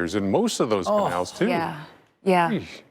in most of those canals too. Yeah, yeah. Eesh.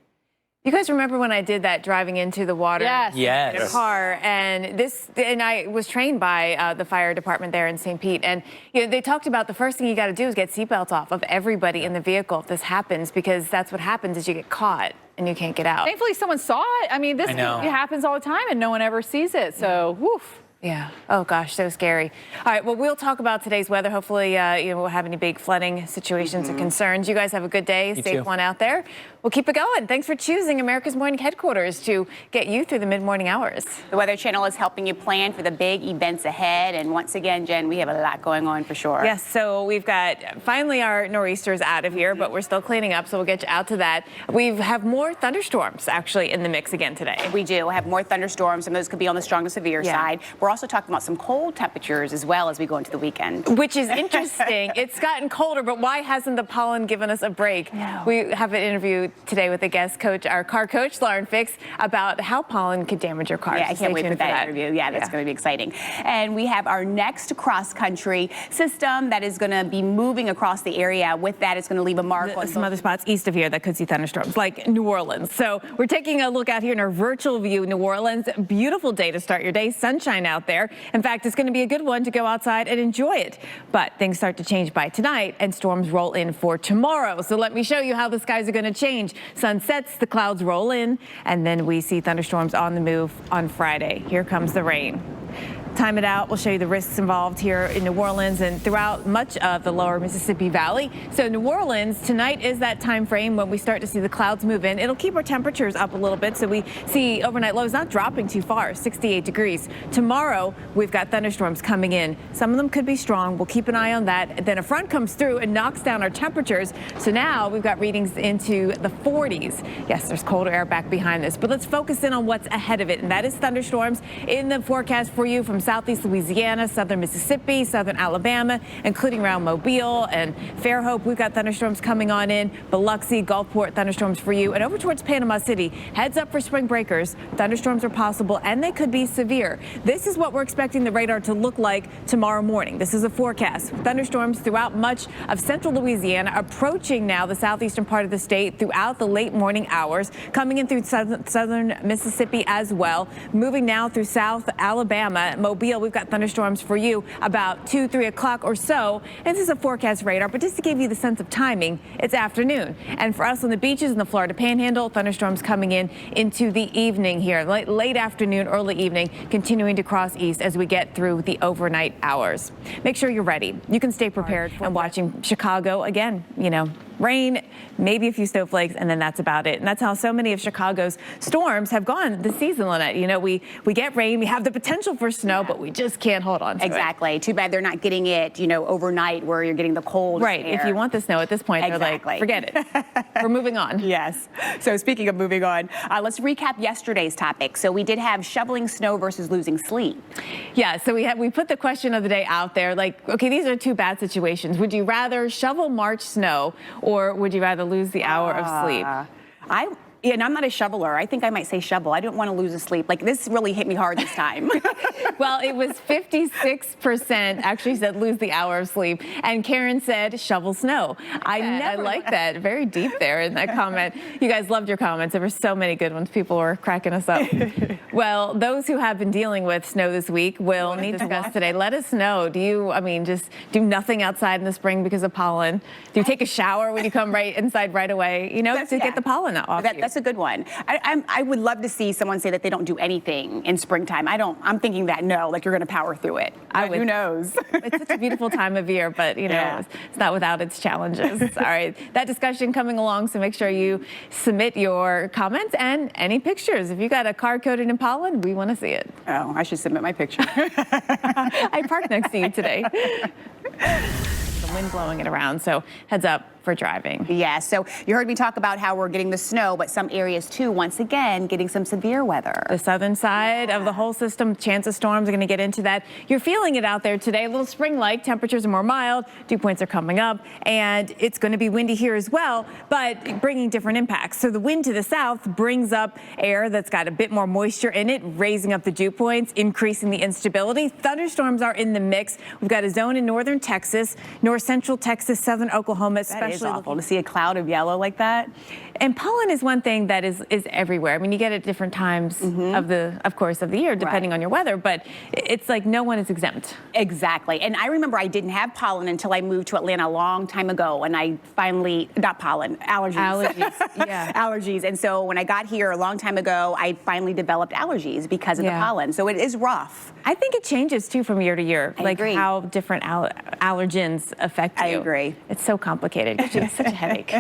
You guys remember when I did that driving into the water Yes. in a car, and I was trained by the fire department there in St. Pete, and they talked about the first thing you got to do is get seatbelts off of everybody in the vehicle if this happens, because that's what happens is you get caught and you can't get out. Thankfully, someone saw it. I mean, this happens all the time, and no one ever sees it. So, woof. Yeah. Oh, gosh, so scary. All right, well, we'll talk about today's weather. Hopefully, we won't have any big flooding situations and concerns. You guys have a good day. Safe one out there. We'll keep it going. Thanks for choosing America's Morning Headquarters to get you through the mid-morning hours. The Weather Channel is helping you plan for the big events ahead. And once again, Jen, we have a lot going on for sure. Yes, so we've got finally our nor'easters out of here, but we're still cleaning up, so we'll get you out to that. We have more thunderstorms actually in the mix again today. We do have more thunderstorms, and those could be on the strong to severe side. We're also talking about some cold temperatures as well as we go into the weekend. Which is interesting. It's gotten colder, but why hasn't the pollen given us a break? No. We have an interview today with the guest coach, our car coach, Lauren Fix, about how pollen could damage your car. Yeah, I can't wait for that interview. Yeah, that's going to be exciting. And we have our next cross-country system that is going to be moving across the area. With that, it's going to leave a mark on some other spots east of here that could see thunderstorms, like New Orleans. So we're taking a look out here in our virtual view, New Orleans. Beautiful day to start your day. Sunshine out there. In fact, it's going to be a good one to go outside and enjoy it. But things start to change by tonight, and storms roll in for tomorrow. So let me show you how the skies are going to change. Sun sets, the clouds roll in, and then we see thunderstorms on the move on Friday. Here comes the rain. Time it out. We'll show you the risks involved here in New Orleans and throughout much of the lower Mississippi Valley. So New Orleans, tonight is that time frame when we start to see the clouds move in. It'll keep our temperatures up a little bit, so we see overnight lows not dropping too far, 68 degrees. Tomorrow, we've got thunderstorms coming in. Some of them could be strong. We'll keep an eye on that. Then a front comes through and knocks down our temperatures. So now we've got readings into the 40s. Yes, there's colder air back behind this, but let's focus in on what's ahead of it, and that is thunderstorms in the forecast for you from southeast Louisiana, southern Mississippi, southern Alabama, including around Mobile and Fairhope. We've got thunderstorms coming on in. Biloxi, Gulfport, thunderstorms for you. And over towards Panama City, heads up for spring breakers. Thunderstorms are possible, and they could be severe. This is what we're expecting the radar to look like tomorrow morning. This is a forecast. Thunderstorms throughout much of central Louisiana, approaching now the southeastern part of the state throughout the late morning hours, coming in through southern Mississippi as well, moving now through South Alabama, Mobile. We've got thunderstorms for you about 2, 3 o'clock or so. And this is a forecast radar, but just to give you the sense of timing, it's afternoon. And for us on the beaches in the Florida Panhandle, thunderstorms coming in into the evening here, late afternoon, early evening, continuing to cross east as we get through the overnight hours. Make sure you're ready. You can stay prepared. And watching Chicago again, rain, maybe a few snowflakes, and then that's about it. And that's how so many of Chicago's storms have gone this season, Lynette. We get rain, we have the potential for snow, but we just can't hold on to it. Exactly. Too bad they're not getting it, overnight where you're getting the cold Right. air. If you want the snow at this point, they're like, forget it. We're moving on. Yes. So speaking of moving on, let's recap yesterday's topic. So we did have shoveling snow versus losing sleep. Yeah, so we put the question of the day out there, like, okay, these are two bad situations. Would you rather shovel March snow, or would you rather lose the hour of sleep? And I'm not a shoveler. I think I might say shovel. I don't want to lose a sleep. Like, this really hit me hard this time. Well, it was 56% actually said lose the hour of sleep. And Karen said shovel snow. I like that. Very deep there in that comment. You guys loved your comments. There were so many good ones. People were cracking us up. Well, those who have been dealing with snow this week will need to discuss today. Let us know. Do you, just do nothing outside in the spring because of pollen? Do you take a shower when you come inside right away, to get the pollen off you? That's a good one. I would love to see someone say that they don't do anything in springtime. I'm thinking that no, like you're going to power through it. Who knows? It's such a beautiful time of year, but it's not without its challenges. All right, that discussion coming along, so make sure you submit your comments and any pictures. If you got a car coated in pollen, we want to see it. Oh, I should submit my picture. I parked next to you today. The wind blowing it around, so heads up for driving. Yeah, so you heard me talk about how we're getting the snow, but some areas too, once again, getting some severe weather. The southern side of the whole system, chance of storms, are going to get into that. You're feeling it out there today, a little spring-like. Temperatures are more mild, dew points are coming up, and it's going to be windy here as well, but bringing different impacts. So the wind to the south brings up air that's got a bit more moisture in it, raising up the dew points, increasing the instability. Thunderstorms are in the mix. We've got a zone in northern Texas, north central Texas, southern Oklahoma, especially It is awful to see a cloud of yellow like that. And pollen is one thing that is everywhere. I mean, you get it at different times of course, of the year, depending on your weather, but it's like no one is exempt. Exactly. And I remember I didn't have pollen until I moved to Atlanta a long time ago, and I finally, not pollen, allergies. Allergies, yeah. Allergies. And so when I got here a long time ago, I finally developed allergies because of the pollen. So it is rough. I think it changes too from year to year, I agree. how different allergens affect you. I agree. It's so complicated. It's such a headache.